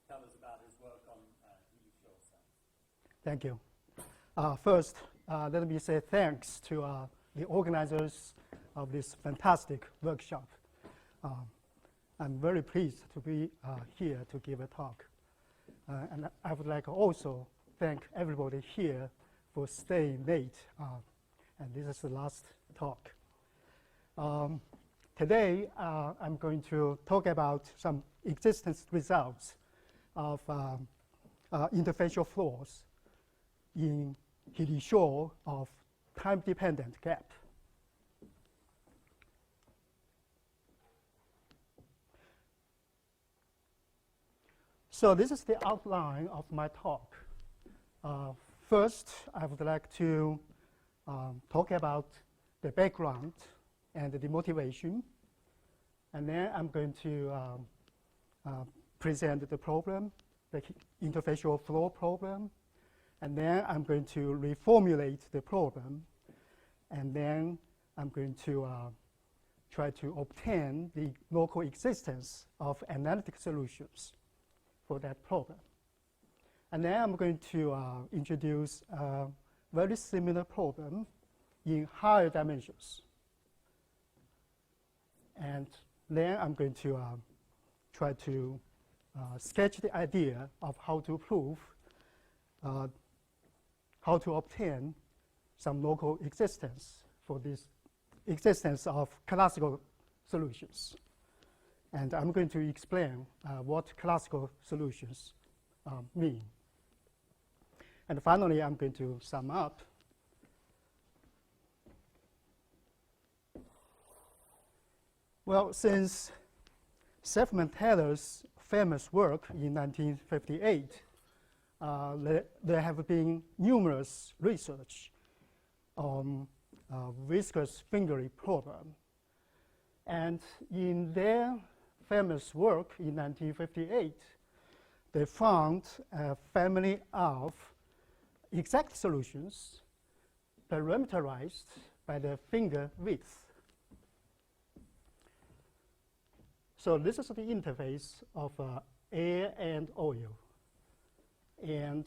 tell us about his work on Hele-Shaw cells. Thank you. First, let me say thanks to the organizers of this fantastic workshop. I'm very pleased to be here to give a talk. And I would like to also thank everybody here for staying late. And this is the last talk. Today, I'm going to talk about some existence results of interfacial flaws in Hele-Shaw of time-dependent gap. So this is the outline of my talk. First, I would like to talk about the background and the motivation. And then I'm going to present the problem, the interfacial flow problem. And then I'm going to reformulate the problem. And then I'm going to try to obtain the local existence of analytic solutions for that problem. And then I'm going to introduce a very similar problem in higher dimensions. And then I'm going to try to sketch the idea of how to prove, how to obtain some local existence for this existence of classical solutions. And I'm going to explain what classical solutions mean. And finally, I'm going to sum up. Well, since Selfman-Taylor's famous work in 1958, there have been numerous research on viscous fingery problem. And in their famous work in 1958, they found a family of exact solutions parameterized by the finger width. So this is the interface of air and oil. And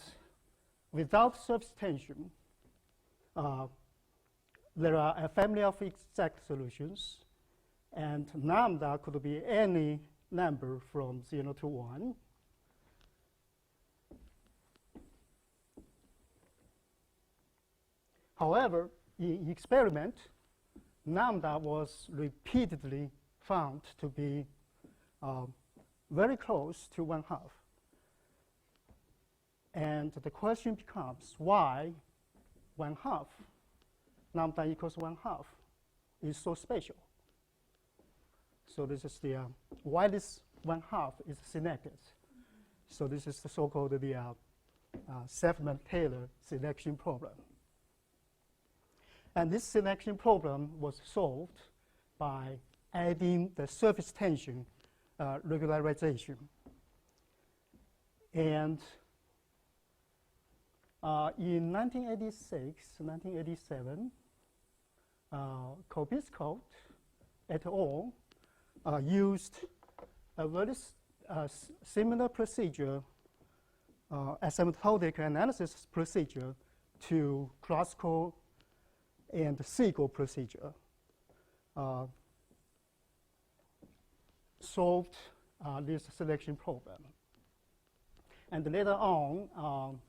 without surface tension, there are a family of exact solutions. And lambda could be any number from 0 to 1. However, in experiment, lambda was repeatedly found to be very close to 1/2. And the question becomes why 1/2, lambda equals 1/2, is so special. So this is the why this 1/2 is selected. So this is the so-called the Selfman-Taylor selection problem. And this selection problem was solved by adding the surface tension regularization. And in 1986, 1987, Cauchy-Kovalevsky et al. Used a very similar procedure, asymptotic analysis procedure, to classical and Siegel procedure. Solved this selection problem. And later on,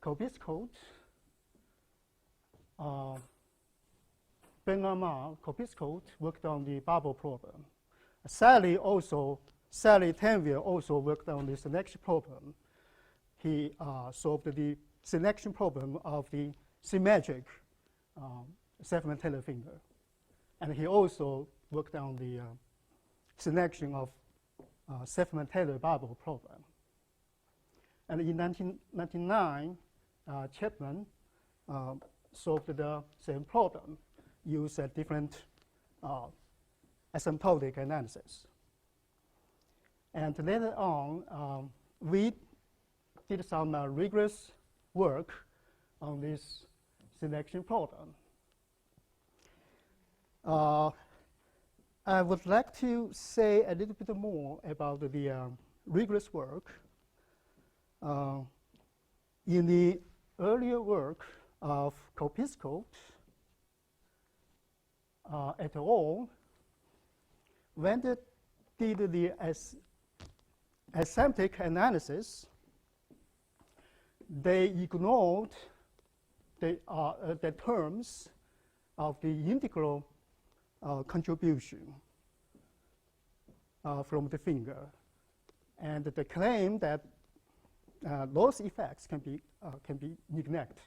Cauchy-Kovalevsky, Cauchy-Kovalevsky worked on the bubble problem. Sally Tanvir also worked on the selection problem. He solved the selection problem of the symmetric Selfman-Taylor finger. And he also worked on the selection of Selfman-Taylor bubble problem. And in 1999, Chapman solved the same problem, used a different asymptotic analysis. And later on, we did some rigorous work on this selection problem. I would like to say a little bit more about the rigorous work. In the earlier work of Cauchy-Kovalevsky et al., when they did the asymptotic analysis, they ignored the terms of the integral contribution from the finger, and they claim that those effects can be neglected.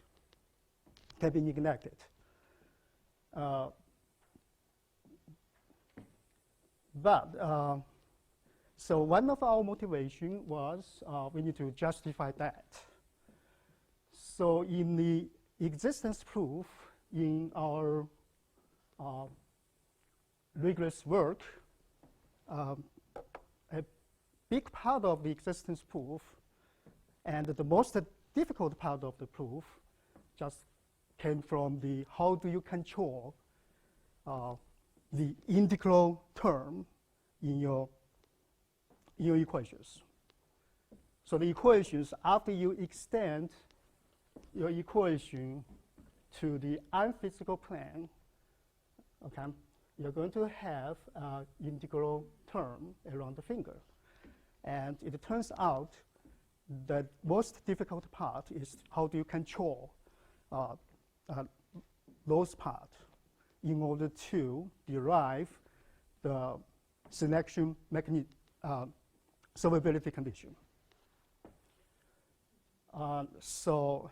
So one of our motivation was we need to justify that. So in the existence proof in our rigorous work, a big part of the existence proof and the most difficult part of the proof just came from the how do you control the integral term in your equations. So the equations, after you extend your equation to the unphysical plane, okay, you're going to have an integral term around the finger. And it turns out the most difficult part is how do you control those parts in order to derive the selection mechanism, solvability condition. So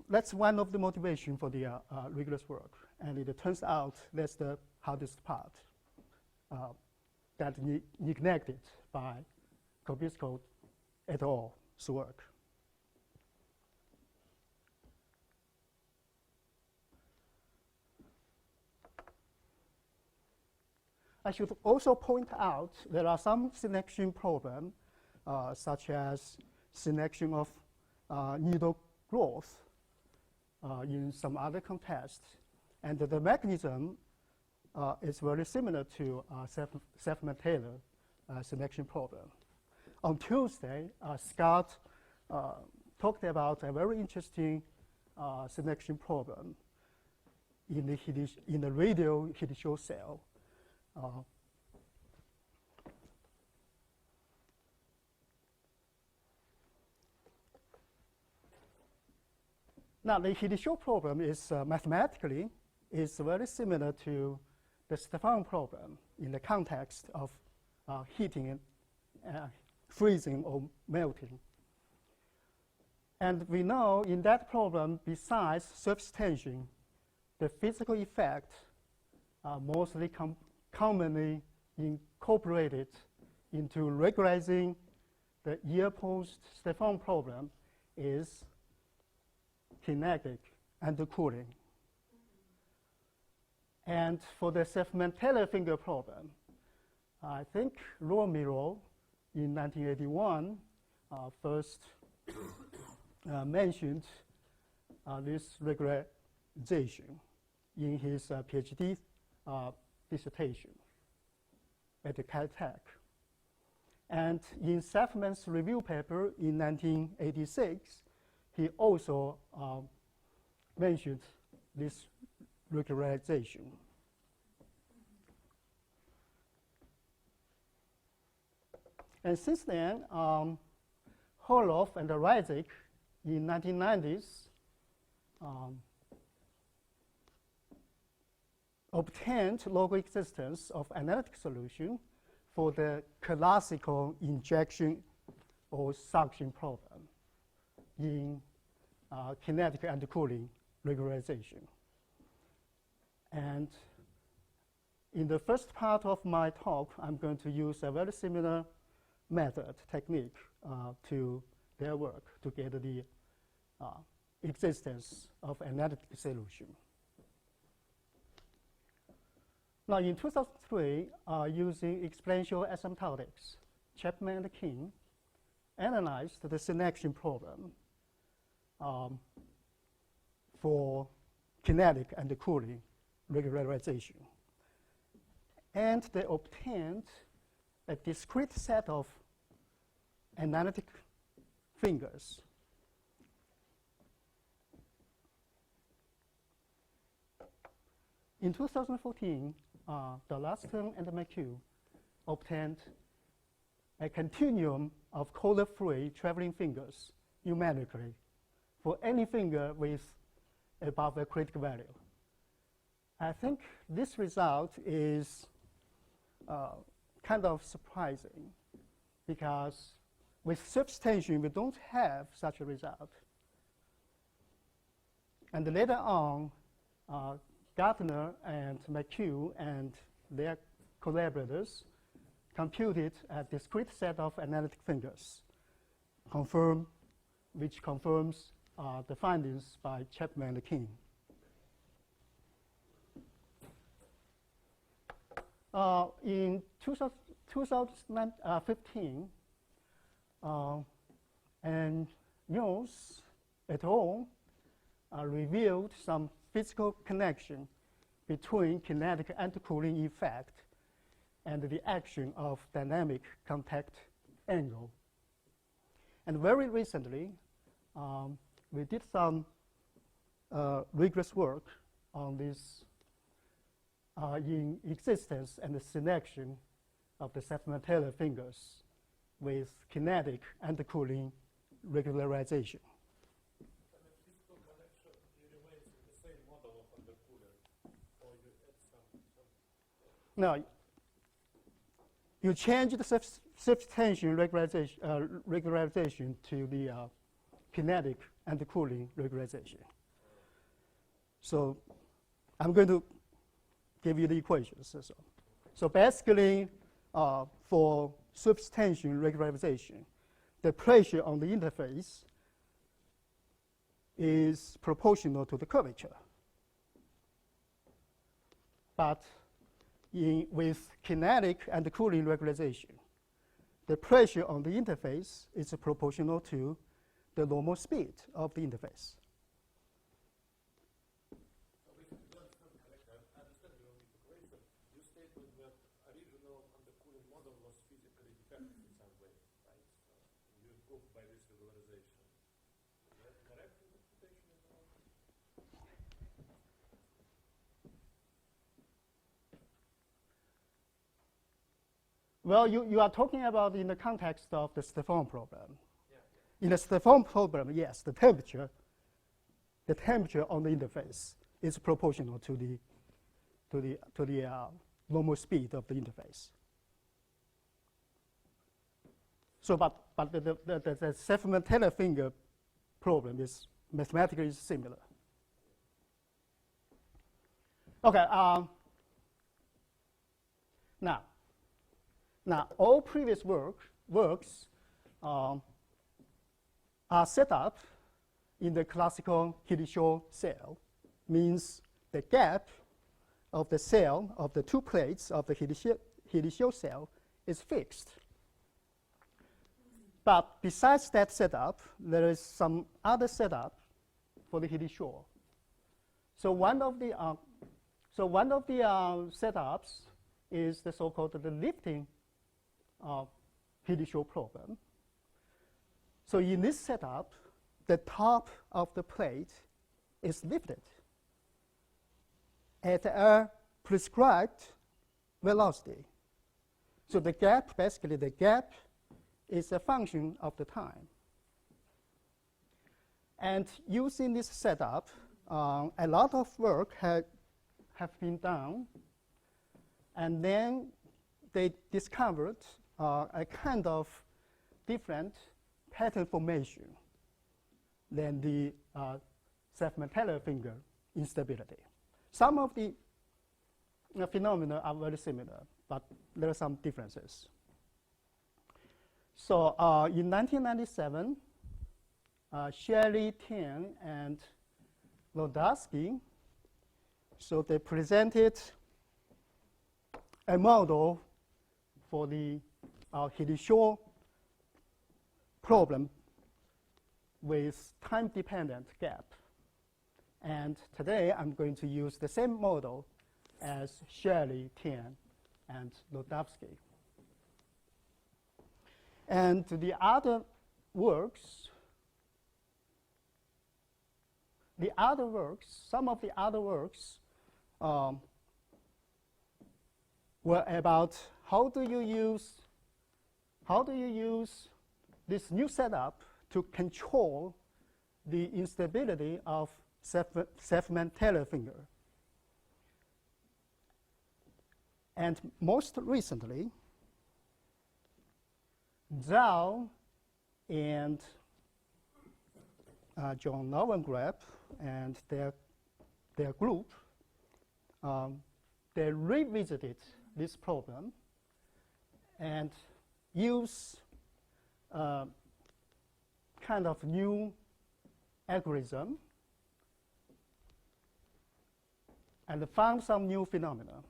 that's one of the motivation for the rigorous work, and it turns out that's the hardest part that neglected by Cauchy-Kovalevsky et al.'s work. I should also point out there are some selection problems, such as selection of needle growth in some other context. And the mechanism is very similar to Selfman-Taylor selection problem. On Tuesday, Scott talked about a very interesting selection problem in the radial Hele-Shaw cell. Now, the Hele-Shaw problem is mathematically is very similar to the Stefan problem in the context of heating, freezing, or melting. And we know in that problem, besides surface tension, the physical effect mostly commonly incorporated into regularizing the ear-post Stefan problem is kinetic undercooling. And for the Selfman-Taylor finger problem, I think Romero in 1981 first mentioned this regularization in his PhD dissertation at the CATW02. And in Selfman's review paper in 1986, he also mentioned this regularization. And since then, Horloff and Reisig in 1990s obtained local existence of analytic solution for the classical injection or suction problem in kinetic undercooling regularization. And in the first part of my talk, I'm going to use a very similar technique to their work to get the existence of analytic solution. Now, in 2003, using exponential asymptotics, Chapman and King analyzed the selection problem for kinetic undercooling regularization. and they obtained a discrete set of analytic fingers. In 2014, Darlaston and McHugh obtained a continuum of color-free traveling fingers numerically for any finger with above a critical value. I think this result is kind of surprising because with surface tension, we don't have such a result. And later on, Gardner and McHugh and their collaborators computed a discrete set of analytic fingers, which confirms the findings by Chapman and King. In 2015, and Niels et al. Revealed some physical connection between kinetic intercooling effect and the action of dynamic contact angle. And very recently, we did some rigorous work on this in existence and the selection of the Safman-Taylor fingers with kinetic intercooling regularization. Now, you change the surface tension regularization to the kinetic intercooling regularization. So I'm going to give you the equations. So basically, for surface tension regularization, the pressure on the interface is proportional to the curvature. But with kinetic and cooling regularization, the pressure on the interface is proportional to the normal speed of the interface. You stated that original undercooling model was physically defective in some way, right? So you improved by this regularization. Is that correct interpretation? Well, you are talking about in the context of the Stefan problem. Yeah. In the Stefan problem, yes, the temperature on the interface is proportional to the normal speed of the interface. So, but the Safman-Taylor finger problem is mathematically similar. Okay. Now, all previous works are set up in the classical Hele-Shaw cell, means the gap of the cell of the two plates of the Hele-Shaw cell is fixed. But besides that setup, there is some other setup for the Hele-Shaw. So one of the setups is the so-called the lifting Hele-Shaw problem. So in this setup, the top of the plate is lifted at a prescribed velocity. So the gap, basically the gap is a function of the time. And using this setup, a lot of work have been done. And then they discovered a kind of different pattern formation than the Safman-Taylor finger instability. Some of the phenomena are very similar, but there are some differences. So in 1997, Shelley, Tian, and Lodowski, so they presented a model for the Hele-Shaw problem with time-dependent gap. And today I'm going to use the same model as Shelley, Tian, and Lodavsky. And the other works, some of the other works were about how do you use this new setup to control the instability of Selfman-Taylor finger. And most recently, Zhao and John Lowengrab and their group, they revisited this problem and use kind of new algorithm and found some new phenomena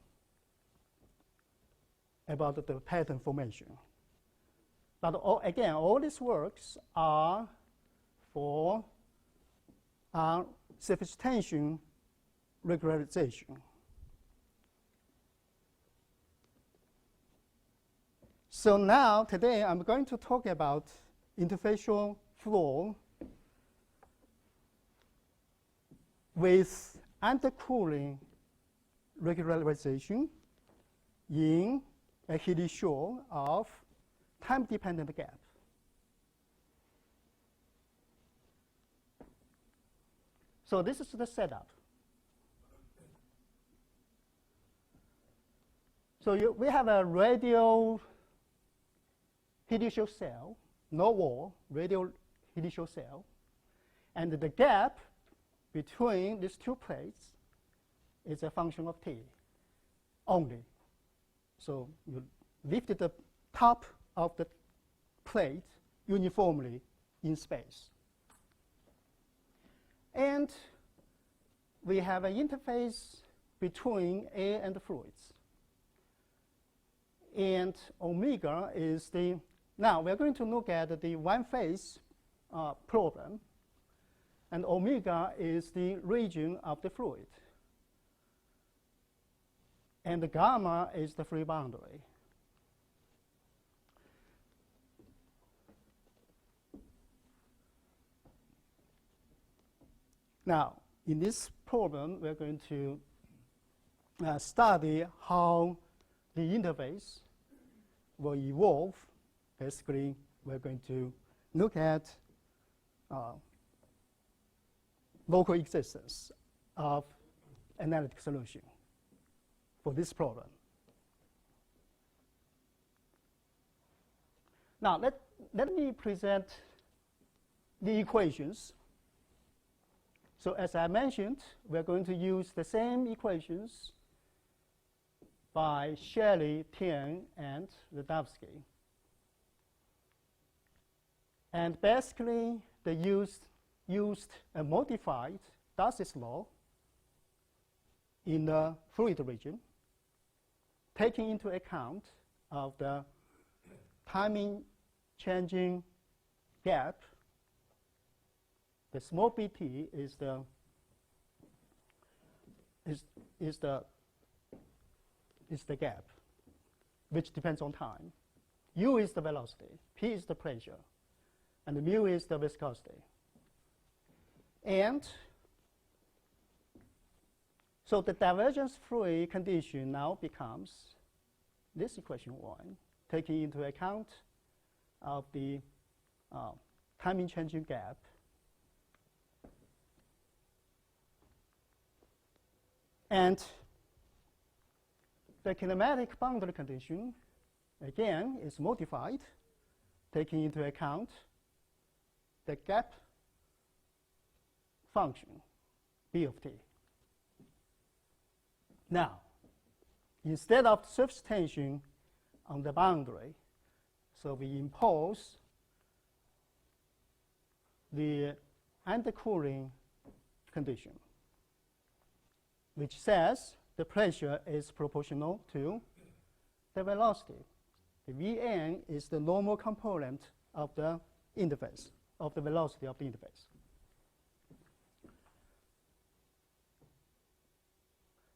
about the pattern formation. But again, all these works are for surface tension regularization. So now, today, I'm going to talk about interfacial flow with undercooling regularization in a Hele-Shaw of time-dependent gap. So this is the setup. So we have a radial Hele-Shaw cell, no wall, radial Hele-Shaw cell. And the gap between these two plates is a function of t only. So you lift the top of the plate uniformly in space. And we have an interface between air and the fluids. And omega is the, now we're going to look at the one-phase problem. And omega is the region of the fluid. And the gamma is the free boundary. Now, in this problem, we're going to study how the interface will evolve. Basically, we're going to look at local existence of analytic solution for this problem. Now, let me present the equations. So as I mentioned, we're going to use the same equations by Shelley, Tian, and Lodavsky. And basically, they used a modified Darcy's law in the fluid region, taking into account of the timing changing gap. The small bt is the gap, which depends on time. U is the velocity, P is the pressure, and mu is the viscosity. And so the divergence free condition now becomes this equation 1, taking into account of the timing changing gap. And the kinematic boundary condition, again, is modified, taking into account the gap function, B of t. Now, instead of surface tension on the boundary, so we impose the undercooling condition, which says the pressure is proportional to the velocity. The Vn is the normal component of the interface, of the velocity of the interface.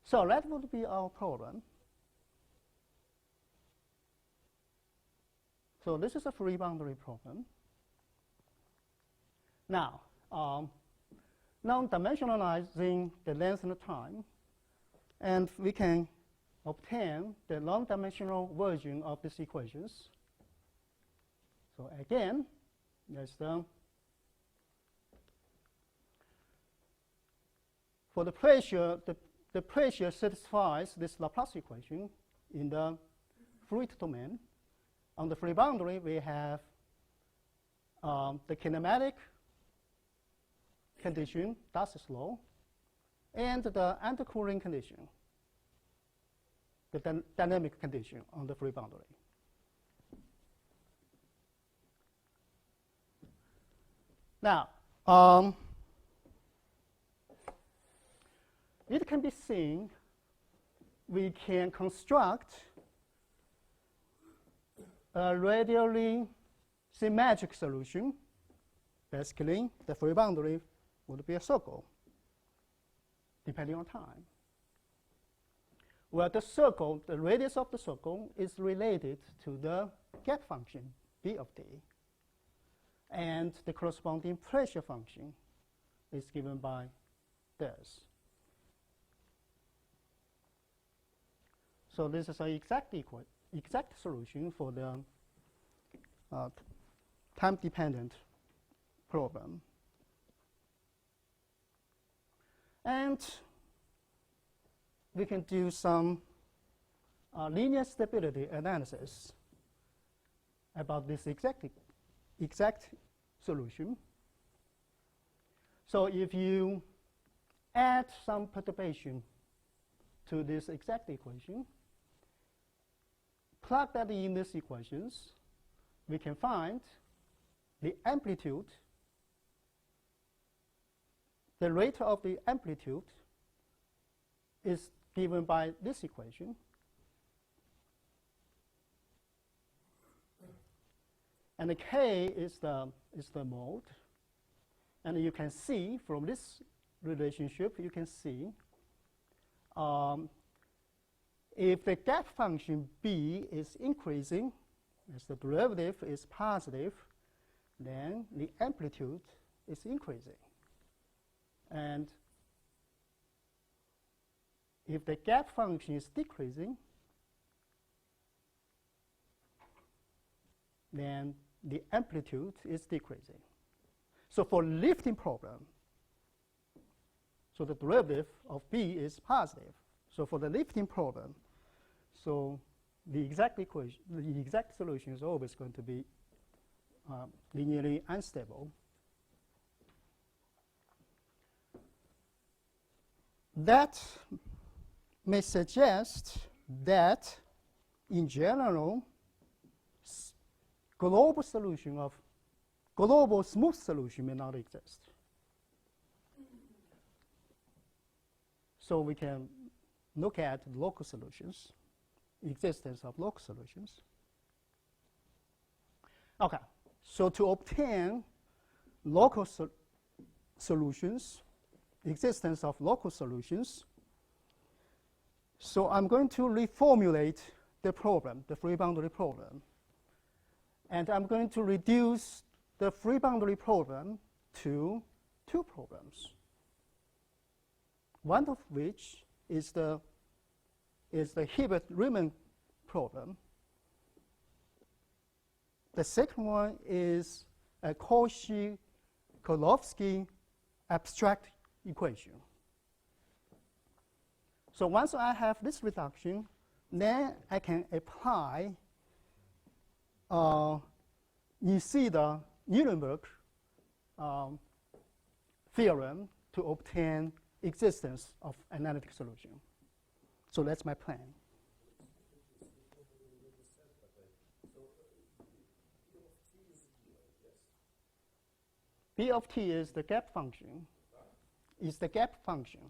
So that would be our problem. So this is a free boundary problem. Now, non-dimensionalizing the length and the time, and we can obtain the non-dimensional version of these equations. So again, there's for the pressure, the pressure satisfies this Laplace equation in the fluid domain. On the free boundary, we have the kinematic condition, Darcy's law, and the undercooling condition, the dynamic condition on the free boundary. Now, it can be seen we can construct a radially symmetric solution. Basically, the free boundary would be a circle, depending on time. Well, the circle, the radius of the circle is related to the gap function, B of t. And the corresponding pressure function is given by this. So this is an exact solution for the time-dependent problem. And we can do some linear stability analysis about this exact solution. So if you add some perturbation to this exact equation, plug that in these equations, we can find the amplitude, the rate of the amplitude is given by this equation. And the K is the mode. And you can see from this relationship, you can see if the gap function B is increasing, as the derivative is positive, then the amplitude is increasing. And if the gap function is decreasing, then the amplitude is decreasing. So for lifting problem, so the derivative of B is positive. So for the lifting problem, so the exact equation, the exact solution is always going to be linearly unstable. That may suggest that, in general, global smooth solution may not exist. So we can look at local solutions, existence of local solutions. Okay, so to obtain local solutions, existence of local solutions, so I'm going to reformulate the problem, the free boundary problem. And I'm going to reduce the free boundary problem to two problems, one of which is the Hilbert-Riemann problem. The second one is a Cauchy-Kovalevsky abstract equation. So once I have this reduction, then I can apply Nuremberg theorem to obtain existence of analytic solution. So that's my plan. B of t is the gap function. Is the gap function.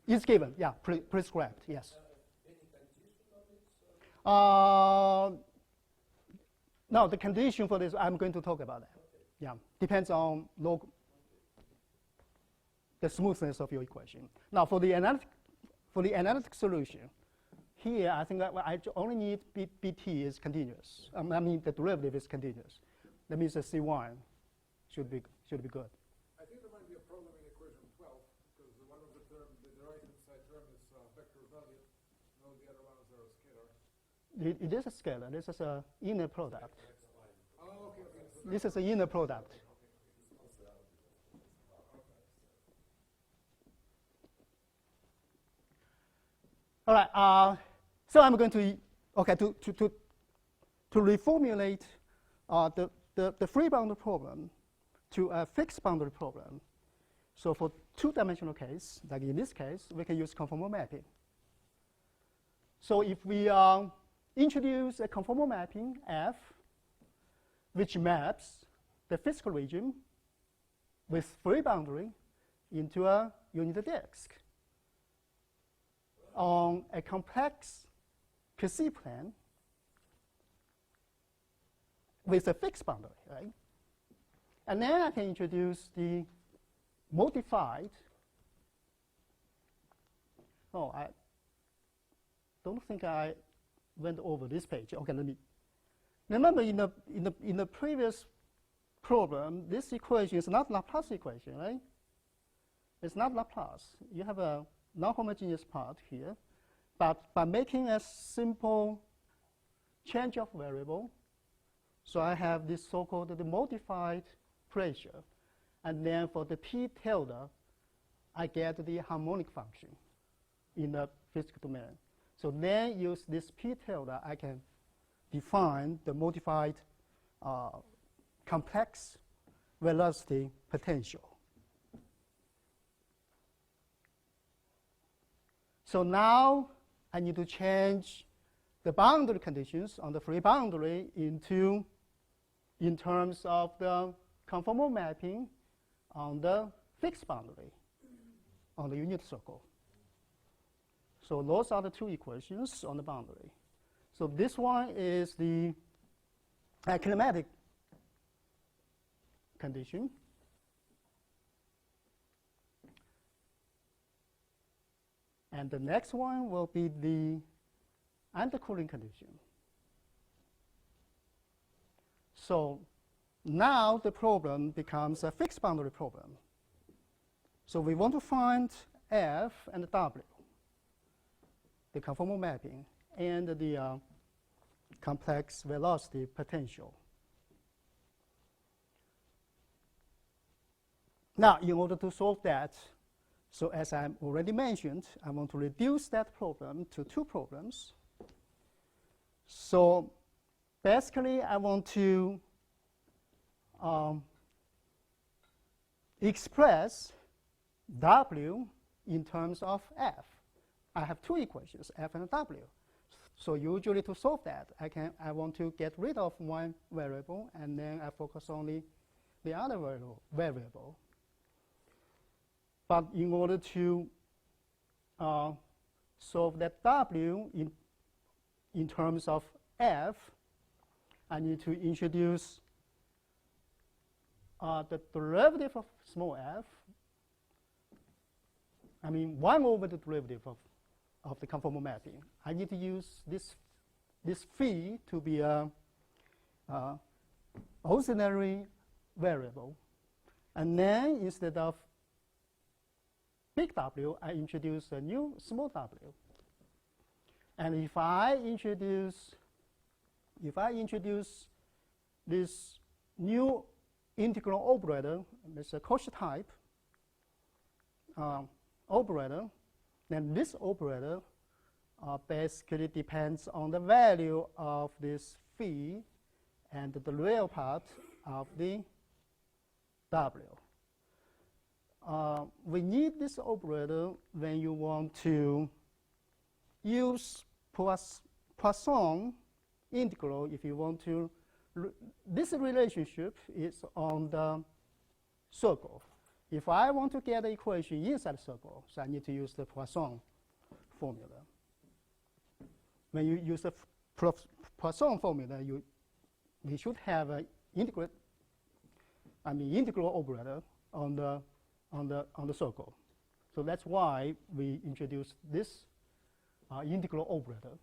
It's given, yeah, prescribed, yes. No, the condition for this, I'm going to talk about that. Yeah, depends on the smoothness of your equation. Now, for the analytic solution, here, I think I only need bt is continuous. I mean, the derivative is continuous. That means the C1 should be good. I think there might be a problem in equation 12 because one of the terms, the right-hand side term is vector value. No, the other ones are scalar. It is a scalar. This is an inner product. Oh, okay, okay. So this is an inner product. All right. So I'm going to reformulate the free boundary problem to a fixed boundary problem. So for two-dimensional case, like in this case, we can use conformal mapping. So if we introduce a conformal mapping F, which maps the physical region with free boundary into a unit disk on a complex PC plane with a fixed boundary, right? And then I can introduce the modified. Oh, I don't think I went over this page. Okay, let me. Remember, in the previous problem, this equation is not Laplace equation, right? It's not Laplace. You have a non-homogeneous part here, but by making a simple change of variable, so I have this so-called the modified pressure, and then for the p tilde, I get the harmonic function in the physical domain. So then use this p tilde, I can define the modified complex velocity potential. So now I need to change the boundary conditions on the free boundary in terms of the conformal mapping on the fixed boundary on the unit circle. So those are the two equations on the boundary. So this one is the kinematic condition. And the next one will be the undercooling condition. So now the problem becomes a fixed boundary problem. So we want to find F and W, the conformal mapping, and the complex velocity potential. Now, in order to solve that, so as I already mentioned, I want to reduce that problem to two problems. So basically, I want to express W in terms of F. I have two equations, F and W. So usually to solve that, I want to get rid of one variable, and then I focus on the other variable. But in order to solve that W in terms of F, I need to introduce the derivative of small f. I mean, 1 over the derivative of the conformal mapping. I need to use this phi to be a auxiliary variable. And then instead of big W, I introduce a new small w. And if I introduce this new integral operator, it's a Cauchy type operator, then this operator basically depends on the value of this phi and the real part of the W. We need this operator when you want to use Poisson integral. If you want to, this relationship is on the circle. If I want to get the equation inside the circle, so I need to use the Poisson formula. When you use the Poisson formula, we should have an integral operator on the circle. So that's why we introduce this integral operator.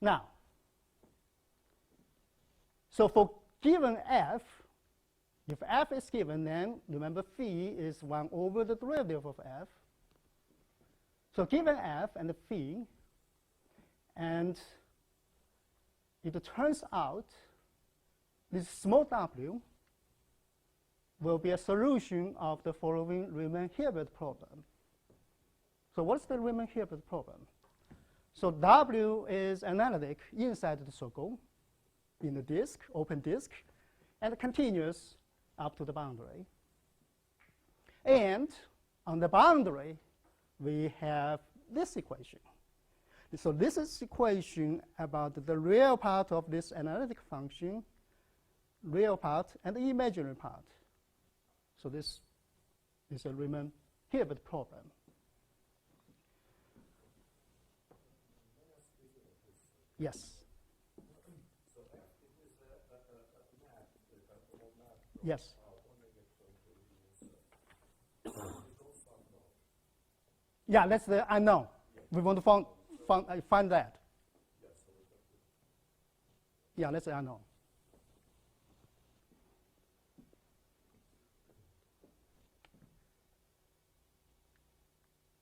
Now, so for given f, if f is given, then remember phi is 1 over the derivative of f. So given f and phi, and it turns out this small w will be a solution of the following Riemann-Hilbert problem. So what's the Riemann-Hilbert problem? So W is analytic inside the circle in the disk, open disk, and continuous up to the boundary. And on the boundary, we have this equation. So this is equation about the real part of this analytic function, real part, and the imaginary part. So this is a Riemann-Hilbert problem. Yes. So F is a map, a map. Yes. Yeah, that's the unknown. We want to find that. Yeah, that's the unknown.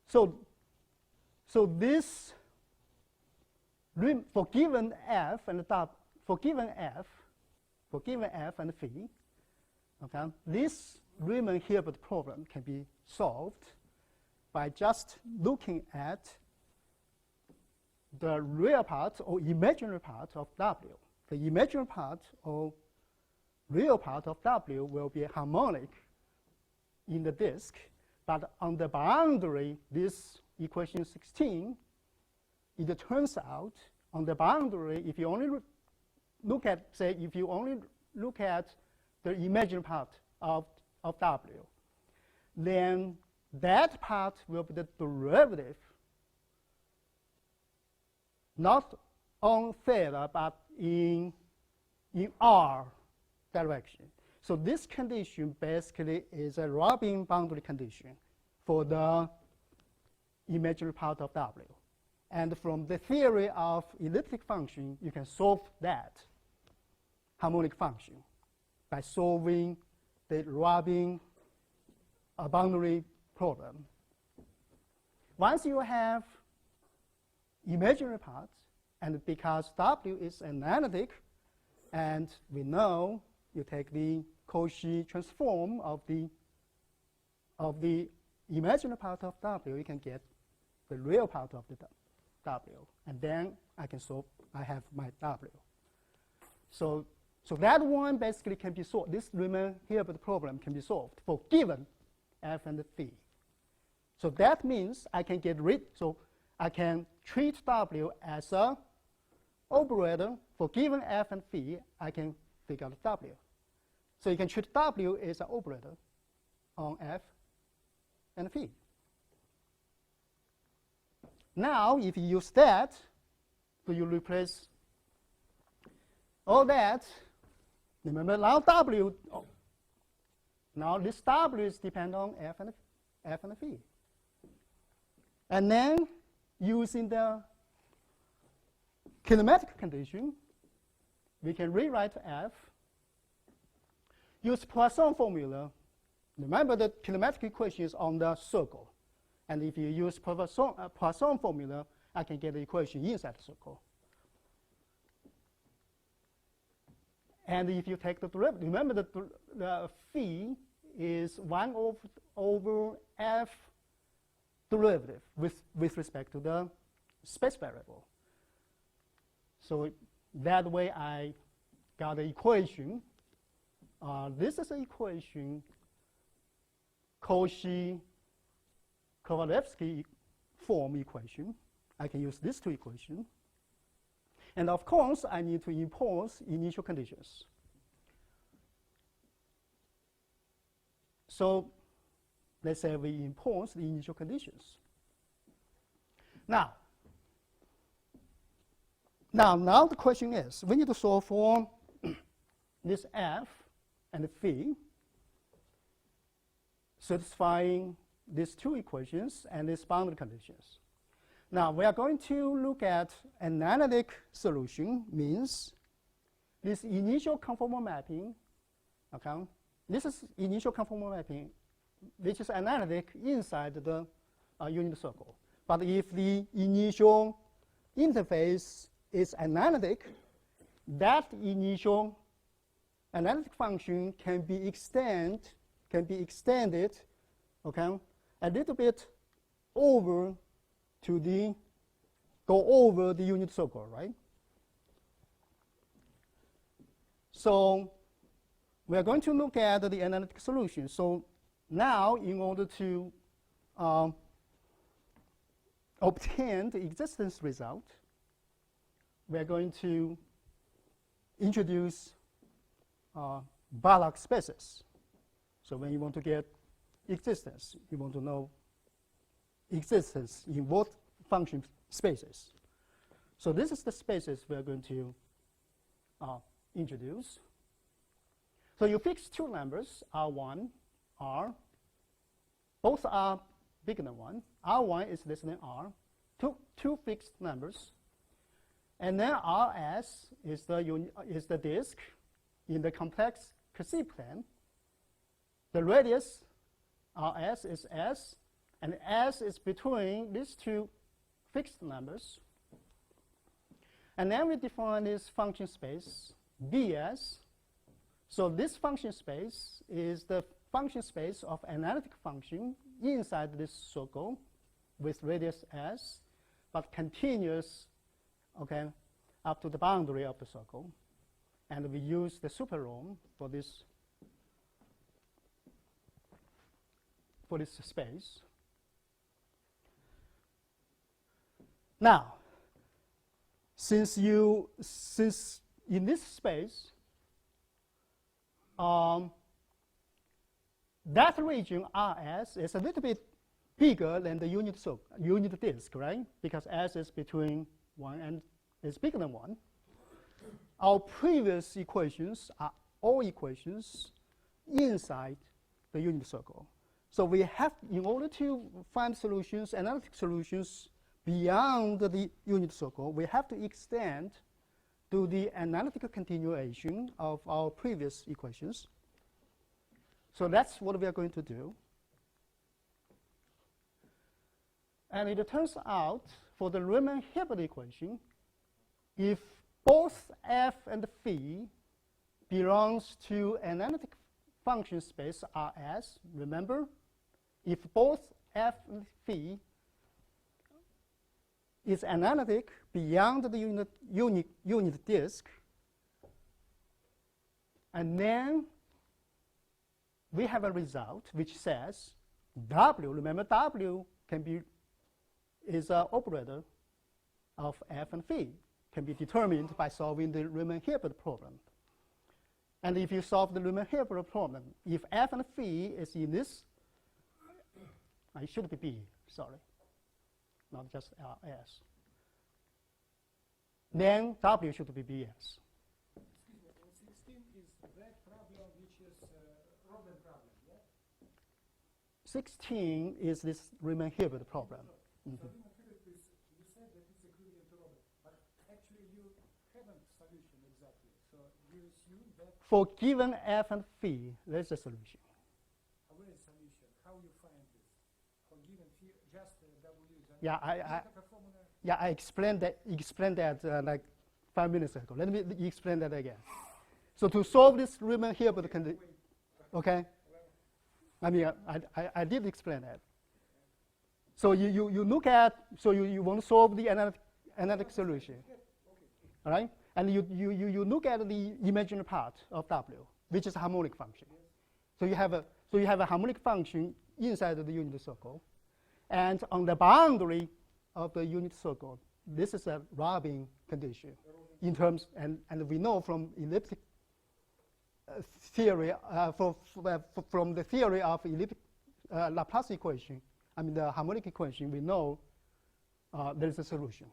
So this for given f and for given f and phi, okay, this Riemann-Hilbert problem can be solved by just looking at the real part or imaginary part of W. The imaginary part or real part of W will be harmonic in the disk, but on the boundary, this equation 16, it turns out on the boundary, if you only look at, say, if you only look at the imaginary part of W, then that part will be the derivative, not on theta, but in R direction. So this condition basically is a Robin boundary condition for the imaginary part of W. And from the theory of elliptic function, you can solve that harmonic function by solving the Robin boundary problem. Once you have imaginary parts, and because W is analytic, and we know you take the Cauchy transform of the imaginary part of W, you can get the real part of the W, and then I can solve. I have my W. So that one basically can be solved. This Riemann-Hilbert problem can be solved for given f and phi. So that means I can get rid. So I can treat W as a operator for given f and phi. I can figure out W. So you can treat W as an operator on f and phi. Now, if you use that, so you replace all that. Remember, now W. Now this W is dependent on f and phi. And then, using the kinematic condition, we can rewrite f. Use Poisson formula. Remember, the kinematic equation is on the circle. And if you use Poisson formula, I can get the equation inside the circle. And if you take the derivative, remember that the phi is 1 over f derivative with respect to the space variable. So that way I got the equation. This is an equation, Cauchy-Kovalevsky form equation. I can use these two equations. And of course, I need to impose initial conditions. So let's say we impose the initial conditions. Now the question is, we need to solve for this f and phi satisfying these two equations and these boundary conditions. Now, we are going to look at an analytic solution, means this initial conformal mapping, okay? This is initial conformal mapping, which is analytic inside the unit circle. But if the initial interface is analytic, that initial analytic function can be extended, okay, a little bit over to go over the unit circle, right? So we are going to look at the analytic solution. So now, in order to obtain the existence result, we are going to introduce Banach spaces. So when you want to get existence, you want to know existence in both function spaces. So this is the spaces we are going to introduce. So you fix two numbers, R1, R. Both are bigger than 1. R1 is less than R. Two fixed numbers. And then Rs is the disk in the complex Cauchy plane. The radius Rs is S, and S is between these two fixed numbers. And then we define this function space, Bs. So this function space is the function space of analytic function inside this circle with radius S, but continuous, okay, up to the boundary of the circle. And we use the superROM for this space. Now, since in this space, that region Rs is a little bit bigger than the unit disk, right? Because S is between 1 and is bigger than 1. Our previous equations are all equations inside the unit circle. So we have, in order to find solutions, analytic solutions beyond the unit circle, we have to extend to the analytical continuation of our previous equations. So that's what we are going to do. And it turns out, for the Riemann-Hilbert equation, if both f and phi belongs to analytic function space Rs, remember, if both f and phi is analytic beyond the unit disk, and then we have a result which says W, remember W is an operator of f and phi, can be determined by solving the Riemann-Hilbert problem. And if you solve the Riemann-Hilbert problem, if f and phi is in this, it should be B, sorry, not just S, then W should be BS. Excuse me, 16 is that problem which is Robin problem, yeah? 16 is this Riemann-Hilbert problem. Mm-hmm. So Riemann-Hilbert is, you said that it's equivalent to Robin, but actually you haven't solution exactly. So you assume that For given f and phi, there's a solution. where is solution? How you find this? For given phi, just W is Yeah, I explained that like 5 minutes ago. Let me explain that again. So to solve this Riemann-Hilbert condition, okay? I mean, I did explain that. So you look at, so you want to solve the analytic solution, all right? And you look at the imaginary part of W, which is a harmonic function. So you have a harmonic function inside of the unit circle, and on the boundary of the unit circle, this is a Robin condition in terms, and we know from elliptic theory, from the theory of elliptic Laplace equation, I mean the harmonic equation, we know there is a solution.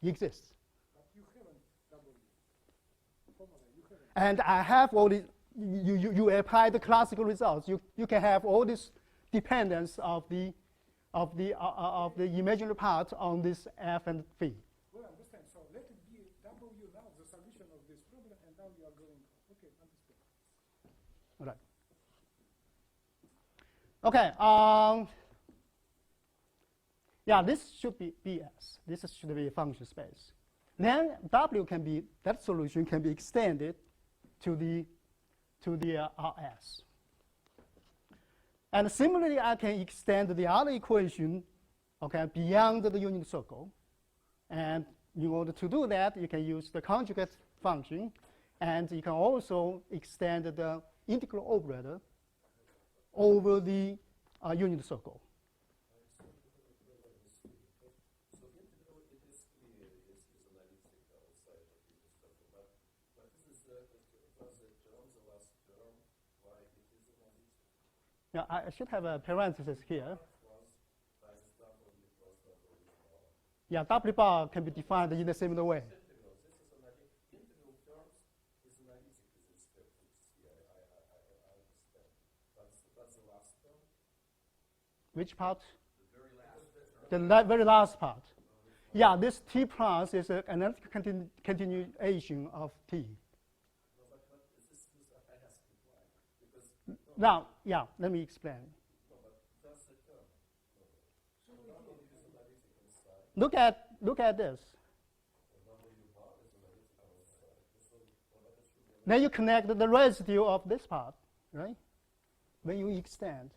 Exists. But you haven't W. Formula, you haven't. And I have all these, you apply the classical results. You can have all these dependence of the imaginary part on this f and phi. Well, I understand. So let it be W now, the solution of this problem, and now you are going. Okay, understand. All right. Okay. Yeah, this should be BS. This should be a function space. Then that solution can be extended to the RS. And similarly, I can extend the other equation, okay, beyond the unit circle. And in order to do that, you can use the conjugate function, and you can also extend the integral operator over the unit circle. Yeah, I should have a parenthesis here. Yeah, W bar can be defined in a similar way. Which part? The very last part. Yeah, this T plus is an analytic continuation of T. Now, yeah, let me explain. Look at this. Then you connect the residue of this part, right? When you extend.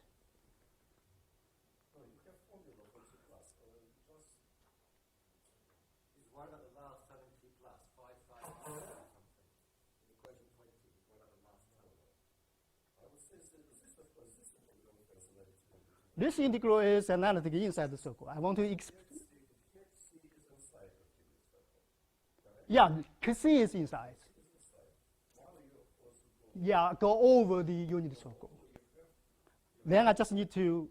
This integral is analytic inside the circle. I want to yeah, C is inside. Yeah, go over the unit circle. Then I just need to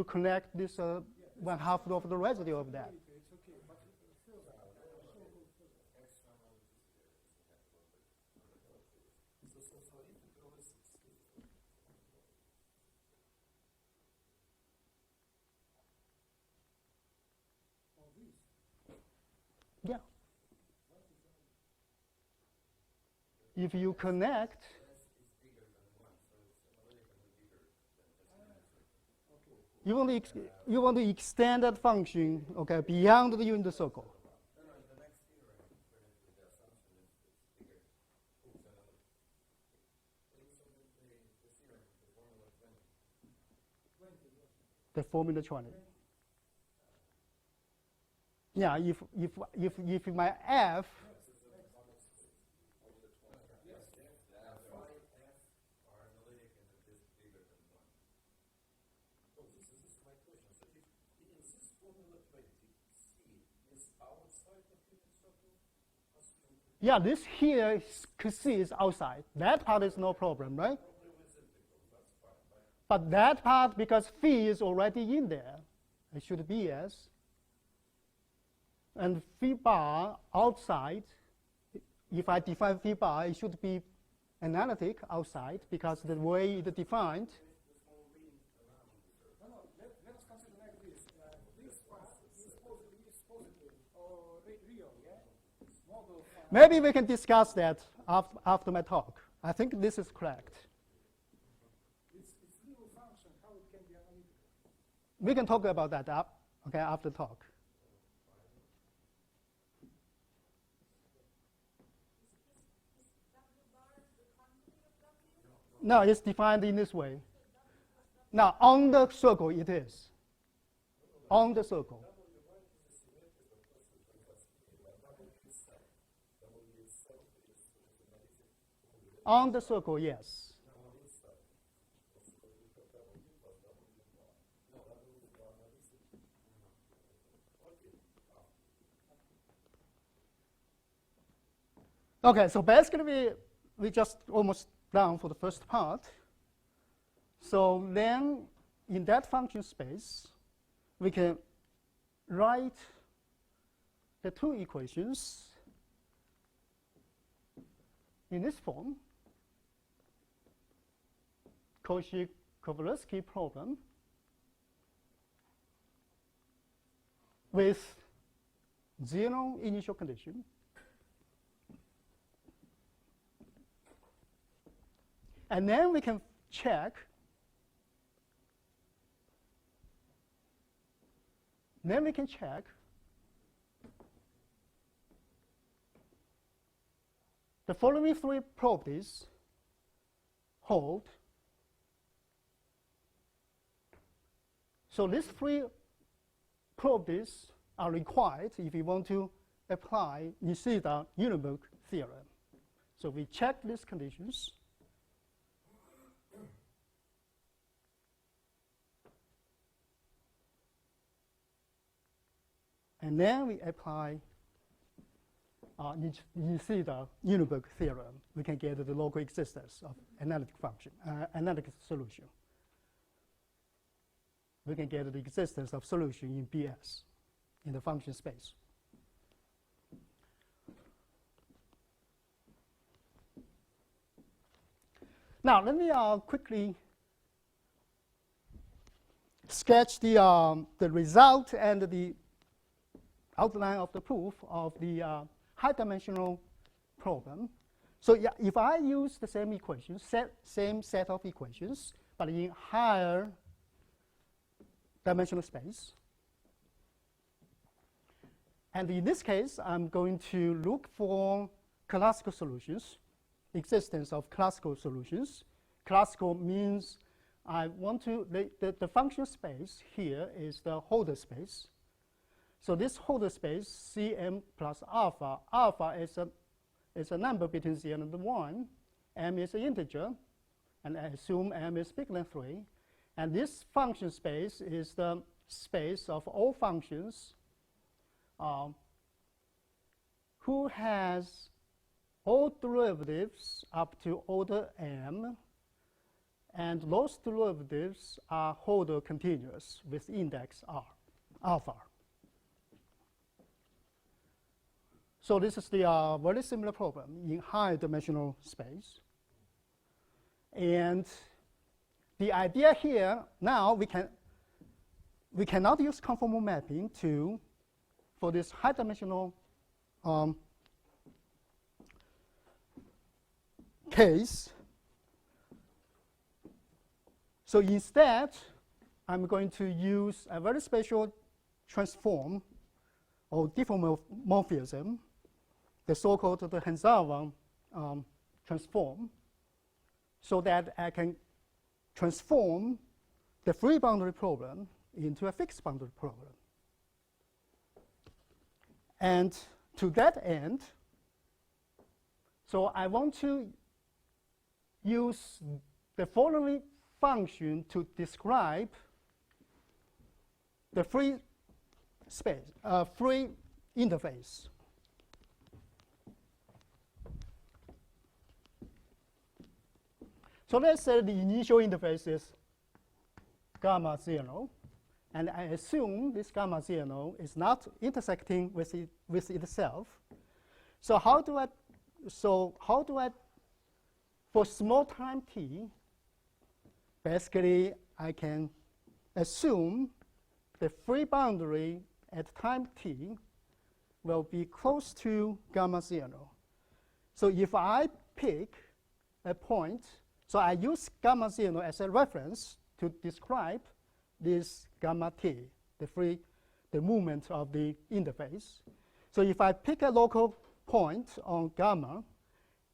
connect this 1/2 of the residue of that. Yeah. If you connect, you want to extend that function, okay, beyond the unit circle. The formula 20. Yeah, if my f yeah, this here C is outside. That part is no problem, right? But that part, because phi is already in there, it should be as. And phi bar outside, if I define phi bar, it should be analytic outside because the way it's defined. Let's consider like this. This part is positive or real, yeah? Model. Maybe we can discuss that after my talk. I think this is correct. It's real function, how it can be analytical. We can talk about that after talk. No, it's defined in this way. Now, on the circle, it is. On the circle. On the circle, yes. Okay, so basically we just almost done for the first part. So then in that function space, we can write the two equations in this form. Cauchy Cauchy-Kovalevsky problem with 0 initial condition. And then we can check. Then we can check the following 3 properties hold. So these 3 properties are required if you want to apply Nishida-Unenberg theorem. So we check these conditions. And then we apply Nishida-Unenberg theorem. We can get the local existence of analytic function, analytic solution. We can get the existence of solution in BS, in the function space. Now, let me quickly sketch the result and the outline of the proof of the high-dimensional problem. So yeah, if I use the same equations, same set of equations, but in higher dimensional space, and in this case, I'm going to look for classical solutions, existence of classical solutions. Classical means I want to, the function space here is the Holder space. So this Holder space, Cm plus alpha, alpha is a number between 0 and 1, m is an integer, and I assume m is bigger than 3. And this function space is the space of all functions who has all derivatives up to order m, and those derivatives are Holder continuous with index r, alpha. So this is the very similar problem in high dimensional space. And the idea here, now we cannot use conformal mapping for this high dimensional case. So instead, I'm going to use a very special transform or diffeomorphism, the so-called the Hansawa transform, so that I can transform the free boundary problem into a fixed boundary problem. And to that end, so I want to use the following function to describe the free space, free interface. So let's say the initial interface is gamma 0, and I assume this gamma 0 is not intersecting with itself. So how do I, for small time t, basically I can assume the free boundary at time t will be close to gamma 0. So if I pick a point, so I use gamma 0 as a reference to describe this gamma t, the movement of the interface. So if I pick a local point on gamma,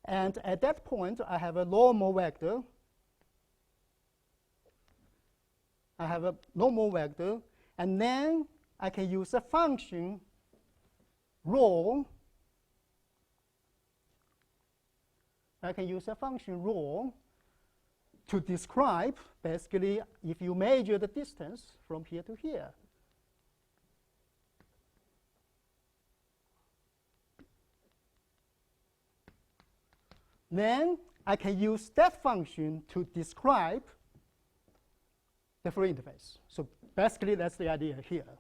and at that point I have a normal vector, and then I can use a function rho. I can use a function rho to describe, basically, if you measure the distance from here to here. Then I can use that function to describe the free interface. So basically, that's the idea here.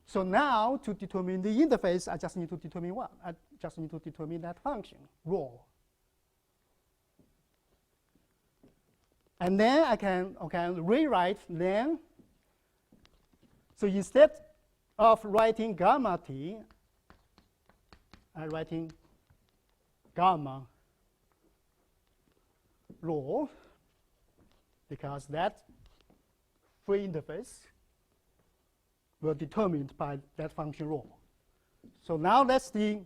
So now, to determine the interface, I just need to determine what? I just need to determine that function, rho. And then I can rewrite then. So instead of writing gamma t, I'm writing gamma rho, because that free interface will be determined by that function rho. So now that's the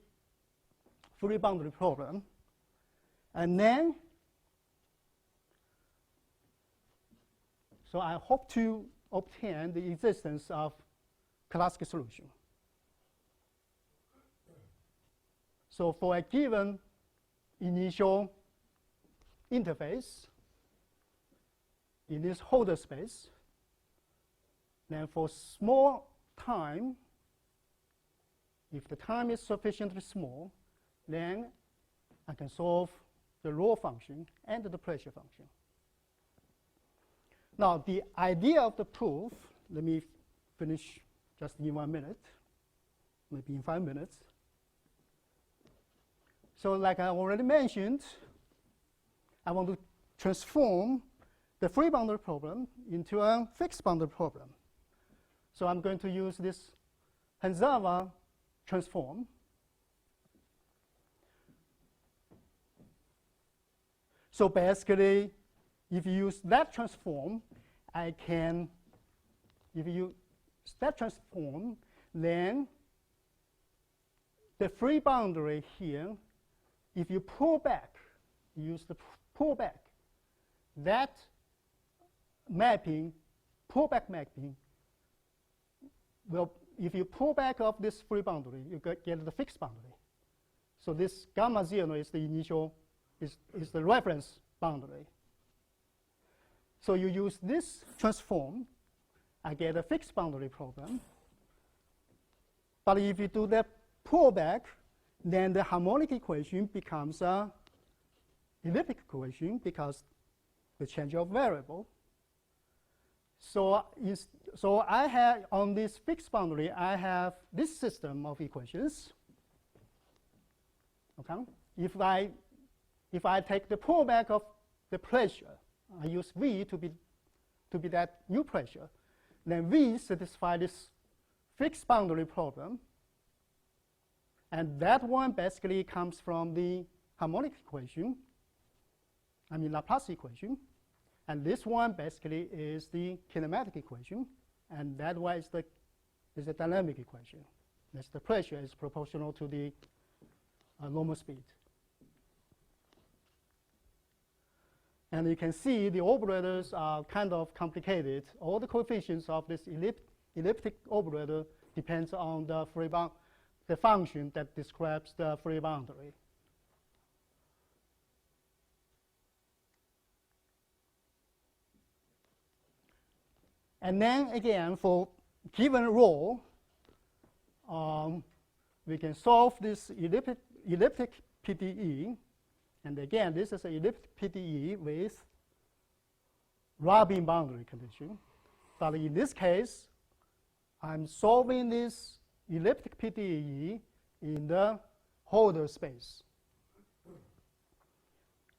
free boundary problem. And then, so I hope to obtain the existence of classical solution. So for a given initial interface in this holder space, then for small time, if the time is sufficiently small, then I can solve the rho function and the pressure function. Now, the idea of the proof, let me finish just in 1 minute, maybe in 5 minutes. So like I already mentioned, I want to transform the free boundary problem into a fixed boundary problem. So I'm going to use this Hanzawa transform. So basically, if you use that transform, if you use that transform, then the free boundary here, if you pull back, use the pull back, that mapping, pullback mapping, will, if you pull back of this free boundary, you get the fixed boundary. So this gamma 0 is the initial, is the reference boundary. So you use this transform, I get a fixed boundary problem. But if you do that pullback, then the harmonic equation becomes a elliptic equation because the change of variable. So I have, on this fixed boundary, I have this system of equations. Okay? If I take the pullback of the pressure, I use V to be that new pressure, then V satisfies this fixed boundary problem. And that one basically comes from the harmonic equation, I mean Laplace equation. And this one basically is the kinematic equation. And that one is the dynamic equation. That's the pressure is proportional to the normal speed. And you can see the operators are kind of complicated. All the coefficients of this elliptic operator depends on the free bound, the function that describes the free boundary. And then again, for given rho, we can solve this elliptic PDE. And again, this is an elliptic PDE with Rabin boundary condition. But in this case, I'm solving this elliptic PDE in the holder space.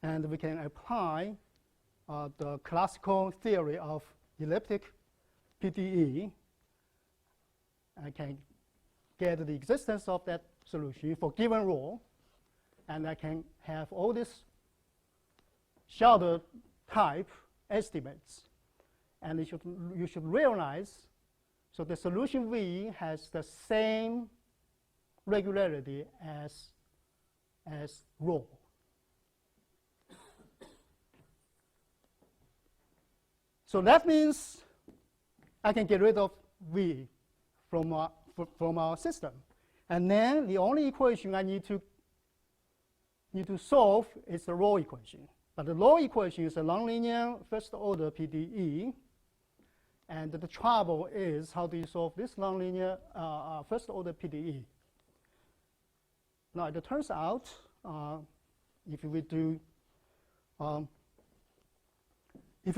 And we can apply the classical theory of elliptic PDE. I can get the existence of that solution for given rho. And I can have all this shadow type estimates. And you should realize, so the solution V has the same regularity as rho. So that means I can get rid of V from our system. And then the only equation I need to solve is the rho equation. But the rho equation is a nonlinear first order PDE. And the trouble is, how do you solve this nonlinear first order PDE? Now it turns out, if we do, if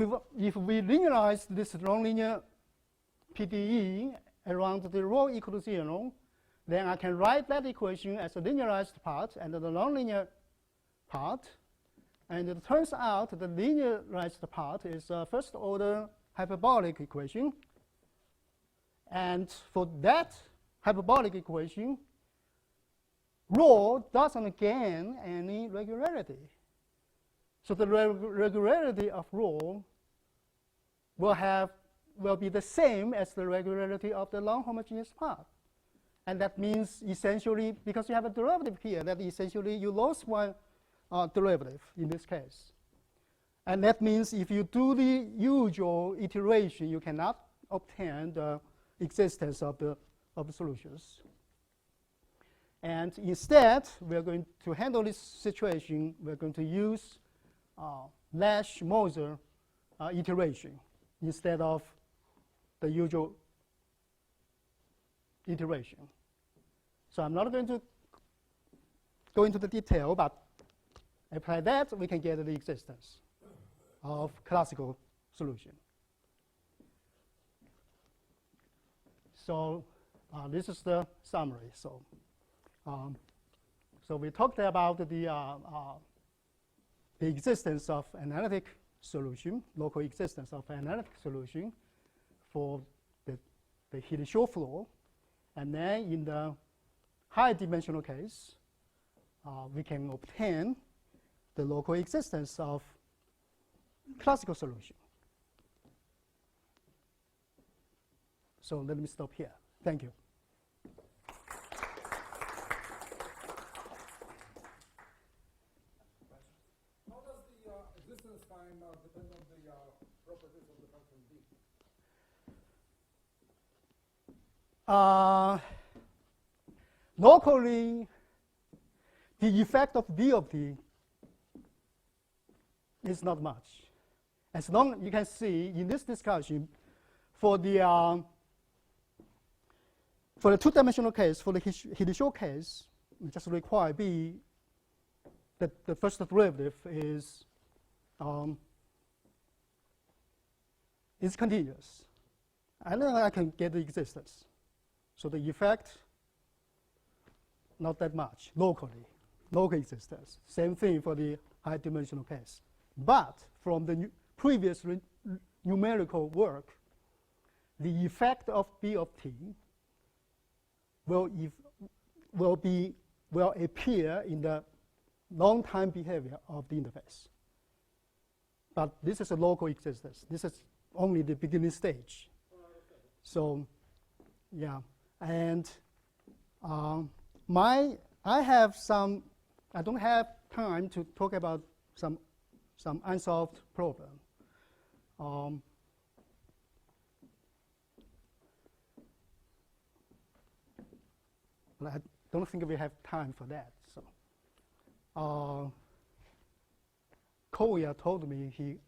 we linearize this nonlinear PDE around the rho equal to 0, then I can write that equation as a linearized part and the nonlinear part. And it turns out the linearized part is a first order hyperbolic equation. And for that hyperbolic equation, rho doesn't gain any regularity. So the regularity of rho will be the same as the regularity of the non-homogeneous part. And that means essentially, because you have a derivative here, that essentially you lost one derivative in this case. And that means if you do the usual iteration, you cannot obtain the existence of the solutions. And instead, we're going to handle this situation. We're going to use Nash-Moser iteration instead of the usual iteration. So I'm not going to go into the detail, but apply that, we can get the existence of classical solution. So this is the summary. So we talked about the existence of analytic solution, local existence of analytic solution for the Hele-Shaw flow. And then in the high dimensional case, we can obtain the local existence of classical solution. So let me stop here. Thank you. How does the existence time depend on the properties of the function b? Locally, the effect of d of t is not much. As long as you can see in this discussion, for the two-dimensional case, for the Hele-Shaw case, we just require b that the first derivative is continuous. And then I can get the existence. So the effect, not that much, locally, local existence. Same thing for the high-dimensional case. But from the previous numerical work, the effect of b of t will appear in the long-time behavior of the interface. But this is a local existence. This is only the beginning stage. So, yeah. And I don't have time to talk about some unsolved problem. But I don't think we have time for that. So, Koya told me he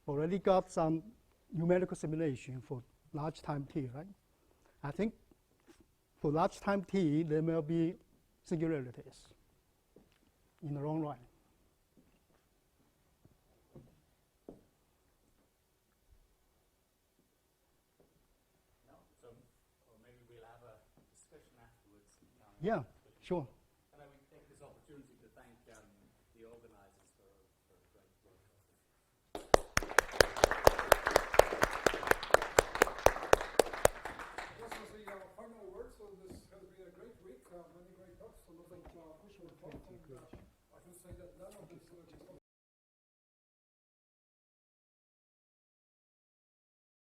already got some numerical simulation for large time t, right? I think for large time t, there will be singularities in the long run. No, so or maybe we'll have a discussion afterwards. Yeah, sure.